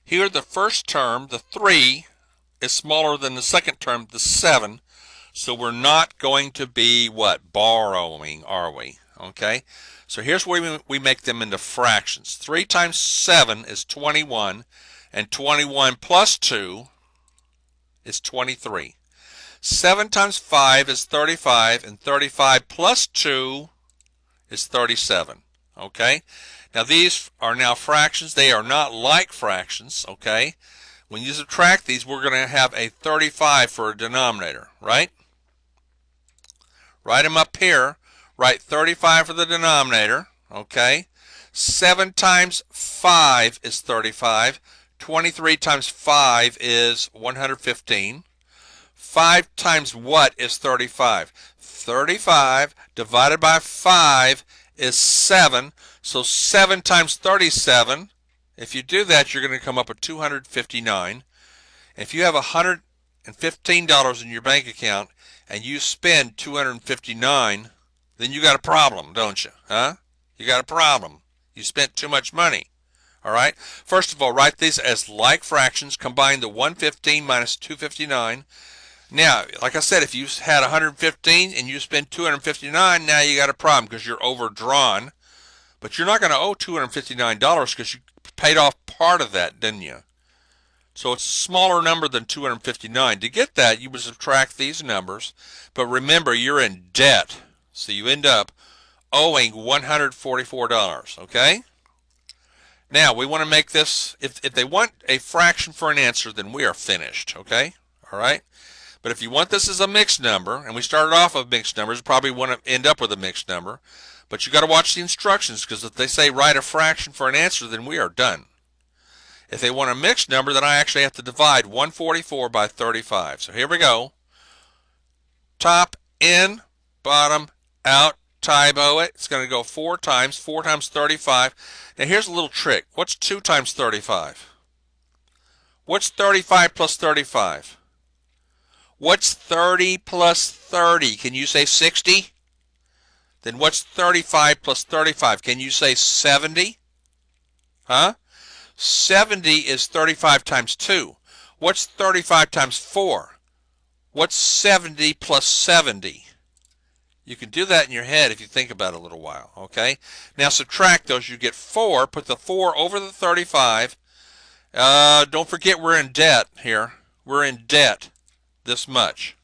Here the first term, the 3, is smaller than the second term, the 7. So we're not going to be what? Borrowing, are we? Okay. So here's where we make them into fractions. 3 times 7 is 21, and 21 plus 2 is 23. 7 times 5 is 35, and 35 plus 2 is 37. Okay? Now these are now fractions. They are not like fractions. Okay? When you subtract these, we're going to have a 35 for a denominator, right? Write them up here. Write 35 for the denominator. Okay? 7 times 5 is 35. 23 times 5 is 115. 5 times what is 35? 35 divided by 5 is 7. So 7 times 37, if you do that, you're going to come up with 259. If you have $115 in your bank account and you spend 259, then you got a problem, don't you? Huh? You got a problem. You spent too much money. All right? First of all, write these as like fractions. Combine the 115 minus 259. Now, like I said, if you had 115 and you spend 259, now you got a problem because you're overdrawn. But you're not going to owe $259 because you paid off part of that, didn't you? So it's a smaller number than 259. To get that, you would subtract these numbers. But remember, you're in debt. So you end up owing $144, okay? Now, we want to make this, if they want a fraction for an answer, then we are finished, okay? All right? But if you want this as a mixed number, and we started off with mixed numbers, probably want to end up with a mixed number. But you got to watch the instructions, because if they say write a fraction for an answer, then we are done. If they want a mixed number, then I actually have to divide 144 by 35. So here we go. Top in, bottom out, Tybo it. It's going to go 4 times. 4 times 35. Now here's a little trick. What's 2 times 35? What's 35 plus 35? What's 30 plus 30? Can you say 60? Then what's 35 plus 35? Can you say 70? Huh? 70 is 35 times 2. What's 35 times 4? What's 70 plus 70? You can do that in your head if you think about it a little while, okay? Now subtract those. You get 4. Put the 4 over the 35. Don't forget we're in debt here. We're in debt this much.